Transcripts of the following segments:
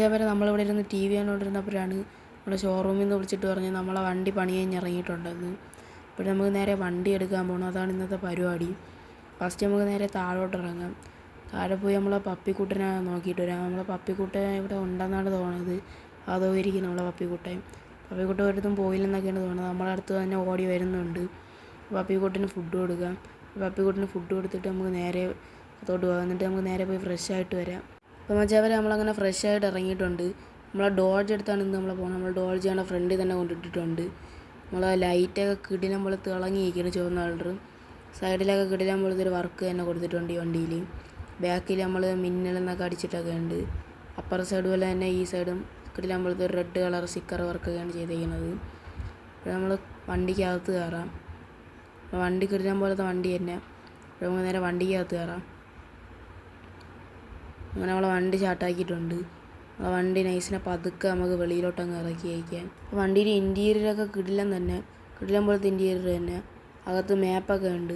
മച്ചാന്മാരെ നമ്മളിവിടെ ഇരുന്ന് T V കണ്ടുകൊണ്ടിരുന്നപ്പോഴാണ് നമ്മുടെ ഷോറൂമിൽ നിന്ന് വിളിച്ചിട്ട് പറഞ്ഞ് നമ്മളെ വണ്ടി പണി കഴിഞ്ഞ് ഇറങ്ങിയിട്ടുണ്ടെന്ന്. അപ്പോൾ നമുക്ക് നേരെ വണ്ടി എടുക്കാൻ പോകണം. അതാണ് ഇന്നത്തെ പരിപാടി. ഫസ്റ്റ് നമുക്ക് നേരെ താഴോട്ട് ഇറങ്ങാം. താഴെ പോയി നമ്മളെ പപ്പിക്കുട്ടനെ നോക്കിയിട്ട് വരാം. നമ്മളെ പപ്പിക്കുട്ടൻ ഇവിടെ ഉണ്ടെന്നാണ് തോന്നുന്നത്. അതോ ഇരിക്കും നമ്മളെ പപ്പിക്കുട്ടൻ. പപ്പിക്കുട്ടൻ ഒരിടത്തും പോയില്ലെന്നൊക്കെയാണ് തോന്നുന്നത്. നമ്മളെ അടുത്ത് തന്നെ ഓടി വരുന്നുണ്ട്. പപ്പിക്കുട്ടന് ഫുഡ് കൊടുക്കാം. പപ്പിക്കുട്ടന് ഫുഡ് കൊടുത്തിട്ട് നമുക്ക് നേരെ അതോട്ട് പോകാം. എന്നിട്ട് നമുക്ക് നേരെ പോയി ഫ്രഷ് ആയിട്ട് വരാം. അപ്പോൾ മച്ചാവരെ നമ്മളങ്ങനെ ഫ്രഷ് ആയിട്ട് ഇറങ്ങിയിട്ടുണ്ട്. നമ്മളെ ഡോൾജ് എടുത്താണ് ഇന്ന് നമ്മൾ പോകുന്നത്. നമ്മൾ ഡോൾജ് ആണ് ഫ്രണ്ടിൽ തന്നെ കൊണ്ടിട്ടിട്ടുണ്ട്. നമ്മളെ ലൈറ്റൊക്കെ കിടിലം പോലെ തിളങ്ങിയിരിക്കുന്നു, ചുവന്ന കളർ. സൈഡിലൊക്കെ കിടിലം പോലത്തെ ഒരു വർക്ക് തന്നെ കൊടുത്തിട്ടുണ്ട് ഈ വണ്ടിയിൽ. ബാക്കിൽ നമ്മൾ മിന്നലെന്നൊക്കെ അടിച്ചിട്ടൊക്കെ ഉണ്ട്. അപ്പർ സൈഡ് പോലെ തന്നെ ഈ സൈഡും കിടിലം പോലത്തെ ഒരു റെഡ് കളർ സ്റ്റിക്കർ വർക്കൊക്കെയാണ് ചെയ്തിരിക്കുന്നത്. അപ്പോൾ നമ്മൾ വണ്ടിക്കകത്ത് കയറാം. വണ്ടി കിടിലം പോലത്തെ വണ്ടി തന്നെ. അപ്പോൾ നമുക്ക് നേരെ വണ്ടിക്കകത്ത് കയറാം. അങ്ങനെ നമ്മളെ വണ്ടി സ്റ്റാർട്ടാക്കിയിട്ടുണ്ട്. നമ്മളെ വണ്ടി നൈസിനെ പതുക്കെ നമുക്ക് വെളിയിലോട്ടങ്ങ് ഇറക്കി അയക്കാം. വണ്ടിയുടെ ഇൻറ്റീരിയറൊക്കെ കിടിലം തന്നെ, കിടിലം പോലത്തെ ഇൻറ്റീരിയർ തന്നെ. അകത്ത് മാപ്പൊക്കെ ഉണ്ട്.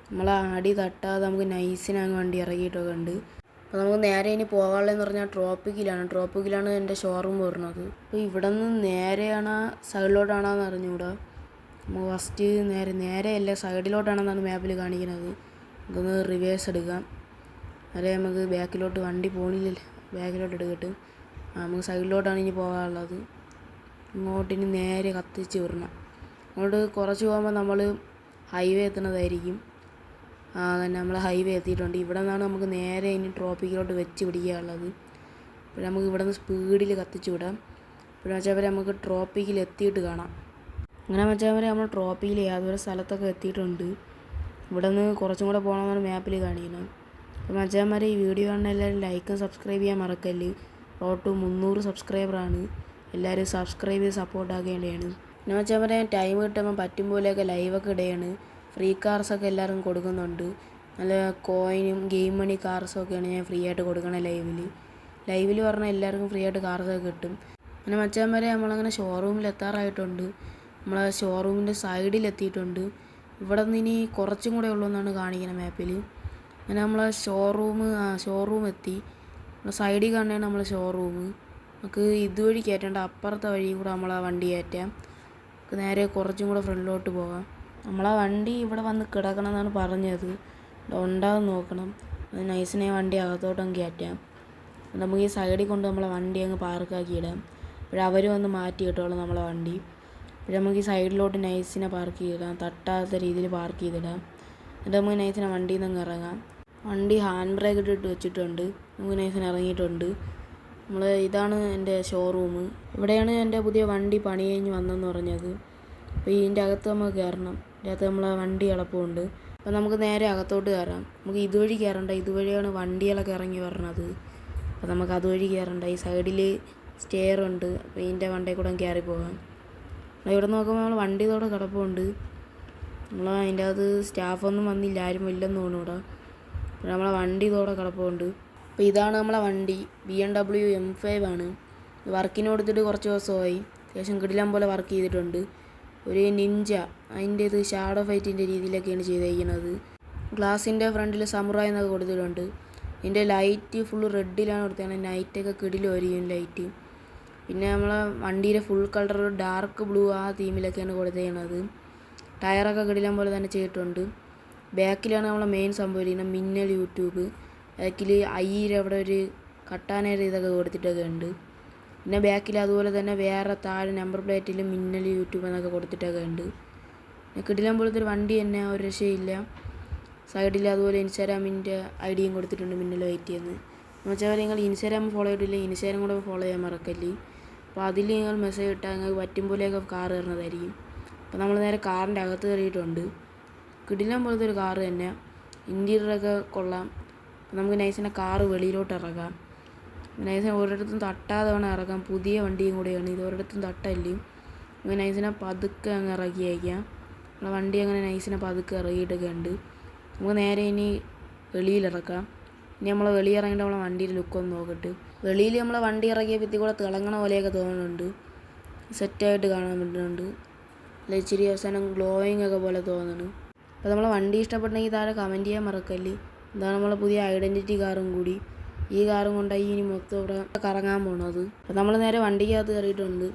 നമ്മളെ അടി തട്ടാതെ നമുക്ക് നൈസിനങ്ങ് വണ്ടി ഇറക്കിയിട്ടൊക്കെ ഉണ്ട്. അപ്പോൾ നമുക്ക് നേരെ ഇനി പോകാനുള്ളതെന്ന് പറഞ്ഞാൽ ട്രോപ്പിക്കിലാണ് എൻ്റെ ഷോറൂം വരുന്നത്. അപ്പോൾ ഇവിടെ നിന്ന് നേരെയാണോ സൈഡിലോട്ടാണോയെന്ന് അറിഞ്ഞുകൂടാ. നമുക്ക് ഫസ്റ്റ് നേരെയല്ല സൈഡിലോട്ടാണെന്നാണ് മാപ്പിൽ കാണിക്കുന്നത്. നമുക്കൊന്ന് റിവേഴ്സ് എടുക്കാം. നേരെ നമുക്ക് ബാക്കിലോട്ട് വണ്ടി പോകണില്ലല്ലോ, ബാക്കിലോട്ട് എടുക്കട്ട്. നമുക്ക് സൈഡിലോട്ടാണ് ഇനി പോകാനുള്ളത്. ഇങ്ങോട്ടിനി നേരെ കത്തിച്ച് വിടണം. അങ്ങോട്ട് കുറച്ച് പോകുമ്പോൾ നമ്മൾ ഹൈവേ എത്തുന്നതായിരിക്കും. തന്നെ നമ്മൾ ഹൈവേ എത്തിയിട്ടുണ്ട്. ഇവിടെ നിന്നാണ് നമുക്ക് നേരെ ഇനി ട്രോപ്പിക്കിലോട്ട് വെച്ച് പിടിക്കാനുള്ളത്. അപ്പോൾ നമുക്ക് ഇവിടെ നിന്ന് സ്പീഡിൽ കത്തിച്ച് വിടാം. അപ്പോൾ വെച്ചാൽ നമുക്ക് ട്രോപ്പിക്കിൽ എത്തിയിട്ട് കാണാം. അങ്ങനെ വെച്ചാൽ നമ്മൾ ട്രോപ്പിക്കിൽ യാതൊരു സ്ഥലത്തൊക്കെ എത്തിയിട്ടുണ്ട്. ഇവിടെ നിന്ന് കുറച്ചും കൂടെ പോകണമെന്നാണ് മാപ്പിൽ കാണിക്കുന്നത്. അപ്പോൾ മച്ചാന്മാരെ ഈ വീഡിയോ കാണുന്ന എല്ലാവരും ലൈക്കും സബ്സ്ക്രൈബ് ചെയ്യാൻ മറക്കല്ല്. Road to 300 സബ്സ്ക്രൈബറാണ്. എല്ലാവരും സബ്സ്ക്രൈബ് ചെയ്ത് സപ്പോർട്ട് ആക്കേണ്ടതാണ്. പിന്നെ മച്ചാന്മാരെ ടൈം കിട്ടുമ്പോൾ പറ്റും പോലെയൊക്കെ ലൈവൊക്കെ ഇടുകയാണ്. ഫ്രീ കാർസൊക്കെ എല്ലാവർക്കും കൊടുക്കുന്നുണ്ട്. നല്ല കോയിനും ഗെയിം മണി കാർസൊക്കെയാണ് ഞാൻ ഫ്രീ ആയിട്ട് കൊടുക്കണത് ലൈവിൽ പറഞ്ഞാൽ എല്ലാവർക്കും ഫ്രീ ആയിട്ട് കാർസൊക്കെ കിട്ടും. അങ്ങനെ മച്ചാന്മാരെ നമ്മളങ്ങനെ ഷോറൂമിൽ എത്താറായിട്ടുണ്ട്. നമ്മളെ ഷോറൂമിൻ്റെ സൈഡിലെത്തിയിട്ടുണ്ട്. ഇവിടെ നിന്ന് ഇനി കുറച്ചും കൂടെ ഉള്ളൂ എന്നാണ് കാണിക്കുന്നത് മാപ്പിൽ. അങ്ങനെ നമ്മളെ ഷോറൂം എത്തി. നമ്മളെ സൈഡിൽ കാണുന്നതാണ് നമ്മളെ ഷോറൂം. നമുക്ക് ഇതുവഴി കയറ്റേണ്ട, അപ്പുറത്തെ വഴിയും കൂടെ നമ്മളെ വണ്ടി കയറ്റാം. നമുക്ക് നേരെ കുറച്ചും കൂടെ ഫ്രണ്ടിലോട്ട് പോകാം. നമ്മളെ വണ്ടി ഇവിടെ വന്ന് കിടക്കണം എന്നാണ് പറഞ്ഞത്. ഉണ്ടാകും നോക്കണം. അത് നൈസിനെ വണ്ടി അകത്തോട്ടങ്ങ് കയറ്റാം. നമുക്ക് ഈ സൈഡിൽ കൊണ്ട് നമ്മളെ വണ്ടി അങ്ങ് പാർക്കാക്കി ഇടാം. അവർ വന്ന് മാറ്റി കിട്ടുള്ളൂ നമ്മളെ വണ്ടി. നമുക്ക് ഈ സൈഡിലോട്ട് നൈസിനെ പാർക്ക് ചെയ്തിടാം. തട്ടാത്ത രീതിയിൽ പാർക്ക് ചെയ്തിടാം. എന്നിട്ട് നമുക്ക് നൈസിനെ വണ്ടിയിൽ നിന്ന് ഇറങ്ങാം. വണ്ടി ഹാൻഡ് ബ്രേക്ക് ഇട്ടിട്ട് വെച്ചിട്ടുണ്ട്. നമുക്ക് നൈസിന് ഇറങ്ങിയിട്ടുണ്ട്. ഇതാണ് എൻ്റെ ഷോറൂം. ഇവിടെയാണ് എൻ്റെ പുതിയ വണ്ടി പണി കഴിഞ്ഞ് വന്നെന്ന് പറഞ്ഞത്. അപ്പോൾ ഇതിൻ്റെ അകത്ത് നമുക്ക് കയറണം. ഇതിൻ്റെ അകത്ത് നമ്മളെ വണ്ടി കിടപ്പുണ്ട്. അപ്പോൾ നമുക്ക് നേരെ അകത്തോട്ട് കയറാം. നമുക്ക് ഇതുവഴി കയറണ്ട, ഇതുവഴിയാണ് വണ്ടികളൊക്കെ ഇറങ്ങി വരണത്. അപ്പോൾ നമുക്ക് അതുവഴി കയറണ്ട. ഈ സൈഡിൽ സ്റ്റെയറുണ്ട്. അപ്പോൾ ഇതിൻ്റെ വണ്ടിയിൽ കൂടെ കയറി പോകാം. ഇവിടെ നോക്കുമ്പോൾ നമ്മൾ വണ്ടി ഇതോടെ കിടപ്പുണ്ട്. അതിൻ്റെ അകത്ത് സ്റ്റാഫൊന്നും വന്നില്ല, ആരും ഇല്ലെന്ന് തോന്നുന്നു. ഇവിടെ നമ്മളെ വണ്ടി ഇതോടെ കിടപ്പുണ്ട്. അപ്പോൾ ഇതാണ് നമ്മളെ വണ്ടി. BMW M5 ആണ്. വർക്കിന് കൊടുത്തിട്ട് കുറച്ച് ദിവസമായി. അത്യാവശ്യം കിടിലം പോലെ വർക്ക് ചെയ്തിട്ടുണ്ട്. ഒരു നിഞ്ച അതിൻ്റെ ഷാഡോ ഫൈറ്റിൻ്റെ രീതിയിലൊക്കെയാണ് ചെയ്തിരിക്കുന്നത്. ഗ്ലാസിൻ്റെ ഫ്രണ്ടിൽ സമുറായി എന്നൊക്കെ കൊടുത്തിട്ടുണ്ട്. ഇതിൻ്റെ ലൈറ്റ് ഫുള്ള് റെഡിലാണ് കൊടുത്തത്. നൈറ്റൊക്കെ കിടിലുമായിരിക്കും ലൈറ്റ്. പിന്നെ നമ്മളെ വണ്ടിയുടെ ഫുൾ കളർ ഡാർക്ക് ബ്ലൂ ആ തീമിലൊക്കെയാണ് കൊടുത്തിരിക്കുന്നത്. ടയറൊക്കെ കിടിലം പോലെ തന്നെ ചെയ്തിട്ടുണ്ട്. ബാക്കിലാണ് നമ്മളെ മെയിൻ സംഭവം ഇരിക്കുന്നത്, മിന്നൽ യൂട്യൂബ്. ബാക്കിൽ അയ്യര അവിടെ ഒരു കട്ടാനേരെ ഇതൊക്കെ കൊടുത്തിട്ടൊക്കെ ഉണ്ട്. പിന്നെ ബാക്കിൽ അതുപോലെ തന്നെ വേറെ താഴെ നമ്പർ പ്ലേറ്റിൽ മിന്നൽ യൂട്യൂബ് എന്നൊക്കെ കൊടുത്തിട്ടൊക്കെ ഉണ്ട്. പിന്നെ കിടിലം പോലത്തെ ഒരു വണ്ടി തന്നെ, ഒരു രക്ഷയില്ല. സൈഡിൽ അതുപോലെ ഇൻസ്റ്റാഗ്രാമിൻ്റെ ഐഡിയും കൊടുത്തിട്ടുണ്ട്, മിന്നൽ വൈറ്റ് എന്ന്. എന്നുവെച്ചാൽ നിങ്ങൾ ഇൻസ്റ്റാഗ്രാം ഫോളോ ചെയ്തിട്ടില്ല, ഇൻസ്റ്റാഗ്രാം കൂടെ ഫോളോ ചെയ്യാൻ മറക്കല്ലേ. അപ്പോൾ അതിൽ നിങ്ങൾ മെസ്സേജ് ഇട്ടാൽ നിങ്ങൾക്ക് പറ്റും പോലെയൊക്കെ കാർ കയറുന്നതായിരിക്കും. അപ്പോൾ നമ്മൾ നേരെ കാറിൻ്റെ അകത്ത് കയറിയിട്ടുണ്ട്. കിടിലം പോലത്തെ ഒരു കാറ് തന്നെ, ഇൻറ്റീരിയറൊക്കെ കൊള്ളാം. നമുക്ക് നൈസിനെ കാറ് വെളിയിലോട്ട് ഇറക്കാം. നൈസിനെ ഒരിടത്തും തട്ടാതെ വേണം ഇറക്കാം. പുതിയ വണ്ടിയും കൂടെയാണ് ഇത്, ഒരിടത്തും തട്ടല്ലേ. നമുക്ക് നൈസിനെ പതുക്കെ അങ്ങ് ഇറക്കി അയക്കാം. നമ്മളെ വണ്ടി അങ്ങനെ നൈസിനെ പതുക്കെ ഇറങ്ങിയിട്ടൊക്കെ ഉണ്ട്. നമുക്ക് നേരെ ഇനി വെളിയിലിറക്കാം. ഇനി നമ്മളെ വെളിയിറങ്ങിയിട്ട് നമ്മളെ വണ്ടിയുടെ ലുക്കൊന്ന് നോക്കട്ടെ. വെളിയിൽ നമ്മളെ വണ്ടി ഇറക്കിയ ഭിത്തി കൂടെ തിളങ്ങണ പോലെയൊക്കെ തോന്നുന്നുണ്ട്. സെറ്റായിട്ട് കാണാൻ പറ്റുന്നുണ്ട്. അല്ല ഇച്ചിരി അവസാനം ഗ്ലോയിങ് ഒക്കെ പോലെ തോന്നുന്നു. അപ്പോൾ നമ്മളെ വണ്ടി ഇഷ്ടപ്പെട്ടെങ്കിൽ താഴെ കമൻറ്റ് ചെയ്യാൻ മറക്കല്ലേ. ഇതാണ് നമ്മളെ പുതിയ ഐഡൻറ്റിറ്റി കാറും കൂടി. ഈ കാറും കൊണ്ടായി ഇനി മൊത്തം ഇവിടെ കറങ്ങാൻ പോണത്. അപ്പോൾ നമ്മൾ നേരെ വണ്ടിക്കകത്ത് കയറിയിട്ടുണ്ട്.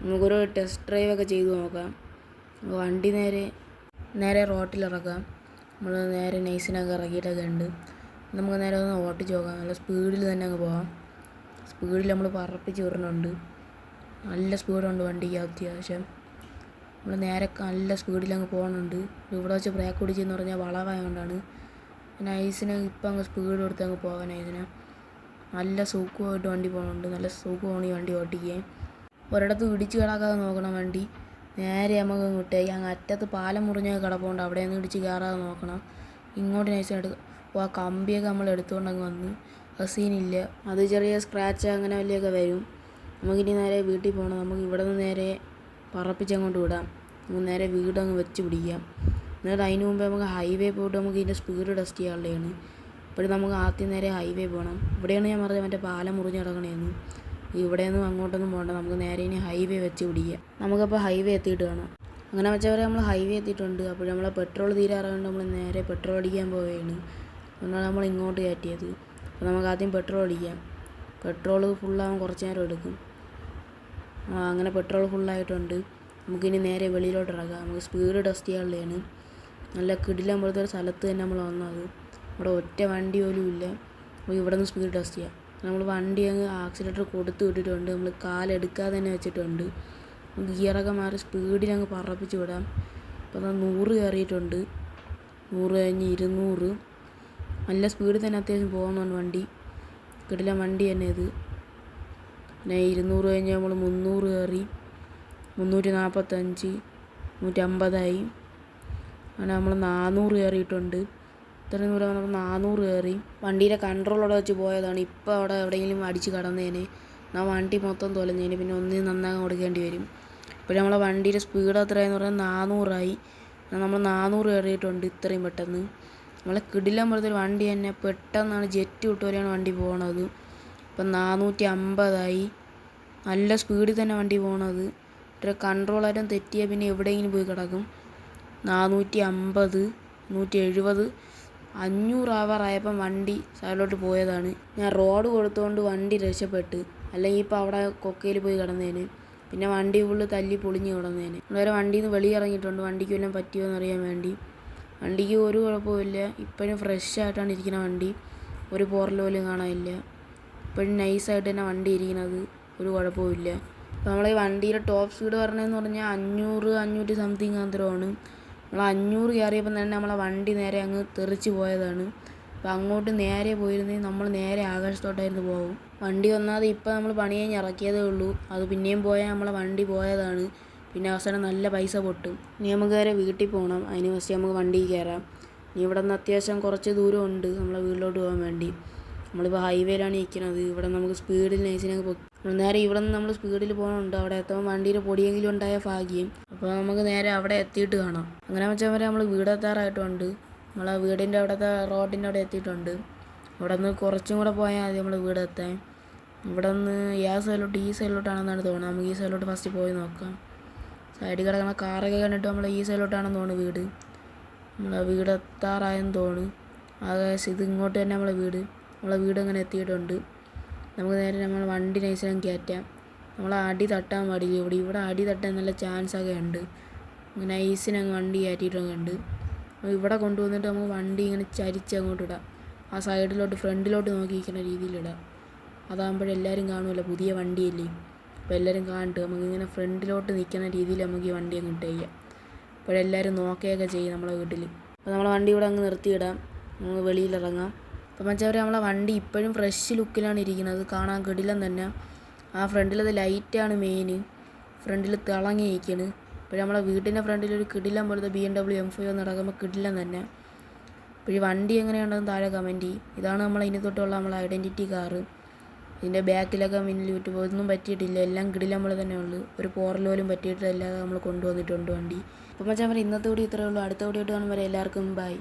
നമുക്കൊരു ടെസ്റ്റ് ഡ്രൈവൊക്കെ ചെയ്ത് നോക്കാം. വണ്ടി നേരെ റോട്ടിലിറക്കാം. നമ്മൾ നേരെ നൈസിനൊക്കെ ഇറക്കിയിട്ടൊക്കെ ഉണ്ട്. നമുക്ക് നേരെ ഒന്ന് ഓട്ടിച്ച് നോക്കാം. നല്ല സ്പീഡിൽ തന്നെ അങ്ങ് പോകാം. സ്പീഡിൽ നമ്മൾ പറപ്പിച്ച് വിടുന്നുണ്ട്. നല്ല സ്പീഡുണ്ട് വണ്ടിക്ക് അത്യാവശ്യം. നമ്മൾ നേരെ നല്ല സ്പീഡിൽ അങ്ങ് പോകുന്നുണ്ട്. ഇവിടെ വെച്ച് ബ്രേക്ക് പിടിച്ചെന്ന് പറഞ്ഞാൽ വളവായതുകൊണ്ടാണ്. നൈസിന് ഇപ്പം അങ്ങ് സ്പീഡ് കൊടുത്ത് അങ്ങ് പോകാൻ നൈസിന് നല്ല സുഖമായിട്ട് വണ്ടി പോകുന്നുണ്ട്. നല്ല സുഖമാണ് ഈ വണ്ടി ഓട്ടിക്കാൻ. ഒരിടത്ത് ഇടിച്ച് കിടക്കാതെ നോക്കണം വണ്ടി. നേരെ നമുക്ക് ഇങ്ങോട്ടേക്ക് അങ്ങ് അറ്റത്ത് പാലം മുറിഞ്ഞൊക്കെ കിടപ്പുണ്ട്. അവിടെ നിന്ന് ഇടിച്ച് കയറാതെ നോക്കണം. ഇങ്ങോട്ട് നൈസായിട്ട് ആ കമ്പിയൊക്കെ നമ്മൾ എടുത്തുകൊണ്ടങ്ങ് വന്ന് അത് സീനില്ല. അത് ചെറിയ സ്ക്രാച്ച് അങ്ങനെ വലിയൊക്കെ വരും. നമുക്കിനി നേരെ വീട്ടിൽ പോകണം. നമുക്ക് ഇവിടെ നിന്ന് നേരെ പറപ്പിച്ചങ്ങോട്ട് വിടാം. നമുക്ക് നേരെ വീടങ്ങ് വെച്ച് പിടിക്കാം. എന്നിട്ട് അതിന് മുമ്പേ നമുക്ക് ഹൈവേ പോയിട്ട് നമുക്ക് ഇതിൻ്റെ സ്പീഡ് ടെസ്റ്റ് ചെയ്യാനുള്ളതാണ്. ഇപ്പോഴും നമുക്ക് ആദ്യം നേരെ ഹൈവേ പോകണം. ഇവിടെയാണ് ഞാൻ പറഞ്ഞത് മറ്റേ പാലം മുറിഞ്ഞ് കിടക്കണേന്ന്. ഇവിടെയൊന്നും അങ്ങോട്ടൊന്നും പോകണ്ട. നമുക്ക് നേരെ ഇനി ഹൈവേ വെച്ച് പിടിക്കാം. നമുക്കപ്പോൾ ഹൈവേ എത്തിയിട്ട് വേണം. അങ്ങനെ വെച്ചവരെ നമ്മൾ ഹൈവേ എത്തിയിട്ടുണ്ട്. അപ്പോൾ നമ്മൾ പെട്രോൾ തീരാറായതുകൊണ്ട് നമ്മൾ നേരെ പെട്രോൾ അടിക്കാൻ പോവുകയാണ്. അതുകൊണ്ടാണ് നമ്മൾ ഇങ്ങോട്ട് കയറ്റിയത്. അപ്പോൾ നമുക്ക് ആദ്യം പെട്രോൾ അടിക്കാം. പെട്രോൾ ഫുള്ളാകാൻ കുറച്ച് നേരം എടുക്കും. അങ്ങനെ പെട്രോൾ ഫുള്ളായിട്ടുണ്ട്. നമുക്കിനി നേരെ വെളിയിലോട്ട് ഇറങ്ങാം. നമുക്ക് സ്പീഡ് ടെസ്റ്റ് ചെയ്യാനുള്ളതാണ്. നല്ല കിടിലം പോലത്തെ ഒരു സ്ഥലത്ത് തന്നെ നമ്മൾ വന്നത്. ഇവിടെ ഒറ്റ വണ്ടി പോലും ഇല്ല. നമുക്ക് ഇവിടെ നിന്ന് സ്പീഡ് ടെസ്റ്റ് ചെയ്യാം. നമ്മൾ വണ്ടി അങ്ങ് ആക്സിലേറ്റർ കൊടുത്ത് വിട്ടിട്ടുണ്ട്. നമ്മൾ കാലെടുക്കാതെ തന്നെ വെച്ചിട്ടുണ്ട്. ഗിയറൊക്കെ മാറി സ്പീഡിൽ അങ്ങ് പറപ്പിച്ച് വിടാം. അപ്പോൾ 100 കയറിയിട്ടുണ്ട്. 100 കഴിഞ്ഞ് 200. നല്ല സ്പീഡിൽ തന്നെ അത്യാവശ്യം പോകുന്നുണ്ട് വണ്ടി. കിടിലം വണ്ടി തന്നെ ഇത്. പിന്നെ 200 കഴിഞ്ഞ് നമ്മൾ 300 കയറി. 345, 150 അങ്ങനെ നമ്മൾ 400 കയറിയിട്ടുണ്ട്. ഇത്രയും ദൂരം നമ്മൾ 400 കയറി. വണ്ടിയുടെ കൺട്രോൾ അവിടെ വെച്ച് പോയതാണ്. ഇപ്പോൾ അവിടെ എവിടെയെങ്കിലും അടിച്ച് കടന്നേനെ. എന്നാൽ വണ്ടി മൊത്തം തൊലഞ്ഞേനെ. പിന്നെ ഒന്നിനും നന്നാകാൻ കൊടുക്കേണ്ടി വരും. ഇപ്പോൾ നമ്മളെ വണ്ടിയുടെ സ്പീഡ് എത്രയെന്ന് പറഞ്ഞാൽ 400 നമ്മൾ 400 കയറിയിട്ടുണ്ട് ഇത്രയും പെട്ടെന്ന്. നമ്മളെ കിടിലം പോലത്തെ ഒരു വണ്ടി തന്നെ. പെട്ടെന്നാണ് ജെറ്റ് വിട്ട് പോലെയാണ് വണ്ടി പോകണത്. ഇപ്പം 450. നല്ല സ്പീഡിൽ തന്നെ വണ്ടി പോകണത്. ഇത്ര കൺട്രോളായിട്ടും തെറ്റിയാൽ പിന്നെ എവിടെയെങ്കിലും പോയി കിടക്കും. 450, 170, 500 ആവാറായപ്പം വണ്ടി സൈഡിലോട്ട് പോയതാണ്. ഞാൻ റോഡ് കൊടുത്തുകൊണ്ട് വണ്ടി രക്ഷപ്പെട്ട്. അല്ലെങ്കിൽ ഇപ്പോൾ അവിടെ കൊക്കയിൽ പോയി കിടന്നേന്. പിന്നെ വണ്ടി ഫുള്ള് തല്ലി പൊളിഞ്ഞ് കിടന്നേന്. വേറെ വണ്ടിയിൽ നിന്ന് വെളിയിറങ്ങിയിട്ടുണ്ട്. വണ്ടിക്ക് വല്ലതും പറ്റിയോ എന്നറിയാൻ വേണ്ടി. വണ്ടിക്ക് ഒരു കുഴപ്പമില്ല. ഇപ്പോഴും ഫ്രഷ് ആയിട്ടാണ് ഇരിക്കുന്ന വണ്ടി. ഒരു പോറൽ പോലും കാണാനില്ല. ഇപ്പോഴും നൈസായിട്ട് തന്നെ വണ്ടി ഇരിക്കുന്നത്. ഒരു കുഴപ്പമില്ല. അപ്പോൾ നമ്മളെ ഈ വണ്ടിയുടെ ടോപ്പ് സ്പീഡ് പറഞ്ഞതെന്ന് പറഞ്ഞാൽ 500, 500 സംതിങ് അന്തരമാണ്. നമ്മൾ 500 കയറിയപ്പം തന്നെ നമ്മളെ വണ്ടി നേരെ അങ്ങ് തെറിച്ച് പോയതാണ്. അപ്പോൾ അങ്ങോട്ട് നേരെ പോയിരുന്നെങ്കിൽ നമ്മൾ നേരെ ആകാശത്തോട്ടായിരുന്നു പോകും. വണ്ടി ഒന്നാതെ ഇപ്പോൾ നമ്മൾ പണി കഴിഞ്ഞ് ഇറക്കിയതേ ഉള്ളൂ. അത് പിന്നെയും പോയാൽ നമ്മളെ വണ്ടി പോയതാണ്. പിന്നെ അവസാനം നല്ല പൈസ പൊട്ടും. ഇനി നമുക്ക് നേരെ വീട്ടിൽ പോകണം. അതിന് ഫസ്റ്റ് നമുക്ക് വണ്ടിയിൽ കയറാം. ഇനി ഇവിടെ നിന്ന് അത്യാവശ്യം കുറച്ച് ദൂരമുണ്ട് നമ്മളെ വീട്ടിലോട്ട് പോകാൻ വേണ്ടി. നമ്മളിപ്പോൾ ഹൈവേയിലാണ് ഇരിക്കുന്നത്. ഇവിടെ നമുക്ക് സ്പീഡിൽ നൈസിനൊക്കെ പോകും. നേരെ ഇവിടെ നിന്ന് നമ്മൾ സ്പീഡിൽ പോകുന്നുണ്ട്. അവിടെ എത്തുമ്പോൾ വണ്ടിയിൽ പൊടിയെങ്കിലും ഉണ്ടായ ഭാഗ്യം. അപ്പോൾ നമുക്ക് നേരെ അവിടെ എത്തിയിട്ട് കാണാം. അങ്ങനെ വെച്ചാൽ നമ്മൾ വീടെത്താറായിട്ടുണ്ട്. നമ്മളെ വീടിൻ്റെ അവിടുത്തെ റോഡിൻ്റെ അവിടെ എത്തിയിട്ടുണ്ട്. അവിടെ നിന്ന് കുറച്ചും കൂടെ പോയാൽ മതി നമ്മൾ വീടെത്താൻ. ഇവിടെ നിന്ന് ഈ സൈഡിലോട്ടാണെന്നാണ് തോന്നുന്നത്. നമുക്ക് ഈ സൈഡിലോട്ട് ഫസ്റ്റ് പോയി നോക്കാം. സൈഡിൽ കിടക്കുന്ന കാറൊക്കെ കണ്ടിട്ട് നമ്മൾ ഈ സൈഡിലോട്ടാണെന്ന് തോന്നുന്നു വീട്. നമ്മളെ വീടെത്താറായെന്ന് തോന്നുന്നു. ആകാശം ഇത് ഇങ്ങോട്ട് തന്നെ നമ്മളെ വീട് അങ്ങനെ എത്തിയിട്ടുണ്ട്. നമുക്ക് നേരെ നമ്മൾ വണ്ടി നൈസിനും കയറ്റാം. നമ്മൾ അടി തട്ടാൻ പാടില്ല. ഇവിടെ അടി തട്ടാൻ നല്ല ചാൻസൊക്കെ ഉണ്ട്. ഇങ്ങനെ നൈസിനങ്ങ് വണ്ടി കയറ്റിയിട്ടൊക്കെ ഉണ്ട്. ഇവിടെ കൊണ്ടുവന്നിട്ട് നമുക്ക് വണ്ടി ഇങ്ങനെ ചരിച്ച് അങ്ങോട്ട് ഇടാം. ആ സൈഡിലോട്ട് ഫ്രണ്ടിലോട്ട് നോക്കിയിരിക്കുന്ന രീതിയിലിടാം. അതാകുമ്പോഴെല്ലാവരും കാണുമല്ലോ, പുതിയ വണ്ടിയല്ലേ. അപ്പോൾ എല്ലാവരും കാണിട്ട് നമുക്കിങ്ങനെ ഫ്രണ്ടിലോട്ട് നിൽക്കുന്ന രീതിയിൽ നമുക്ക് ഈ വണ്ടി അങ്ങ് ഇട്ട് ചെയ്യാം. അപ്പോഴെല്ലാവരും നോക്കുകയൊക്കെ ചെയ്യും നമ്മളെ വീട്ടിൽ. അപ്പോൾ നമ്മളെ വണ്ടി ഇവിടെ അങ്ങ് നിർത്തിയിടാം. നമുക്ക് വെളിയിലിറങ്ങാം. അപ്പോൾ മറ്റവരെ നമ്മളെ വണ്ടി ഇപ്പോഴും ഫ്രഷ് ലുക്കിലാണ് ഇരിക്കുന്നത്. കാണാൻ കിടിലം തന്നെ. ആ ഫ്രണ്ടിലത് ലൈറ്റാണ് മെയിൻ. ഫ്രണ്ടിൽ തിളങ്ങി ഇരിക്കുകയാണ്. ഇപ്പോൾ നമ്മളെ വീട്ടിൻ്റെ ഫ്രണ്ടിലൊരു കിടിലം പോലത്തെ BMW M5 നടക്കുമ്പോൾ കിടിലം തന്നെ. അപ്പോൾ ഈ വണ്ടി എങ്ങനെയുണ്ടെന്ന് താഴെ കമൻറ്റ് ചെയ്യും. ഇതാണ് നമ്മൾ ഇനി തൊട്ടുള്ള നമ്മളെ ഐഡൻറ്റിറ്റി കാറ്. ഇതിൻ്റെ ബാക്കിലൊക്കെ മിന്നിൽ യൂട്യൂബ് ഒന്നും പറ്റിയിട്ടില്ല. എല്ലാം കിടിലം പോലെ തന്നെ ഉള്ളു. ഒരു പോറൽ പോലും പറ്റിയിട്ടില്ലാതെ നമ്മൾ കൊണ്ടുവന്നിട്ടുണ്ട് വണ്ടി. അപ്പോൾ മച്ചാൻ ഇന്നത്തെ കൂടി ഇത്രയേ ഉള്ളൂ. അടുത്ത കൂടി ആയിട്ട് കാണുമ്പോൾ എല്ലാവർക്കും ബൈ.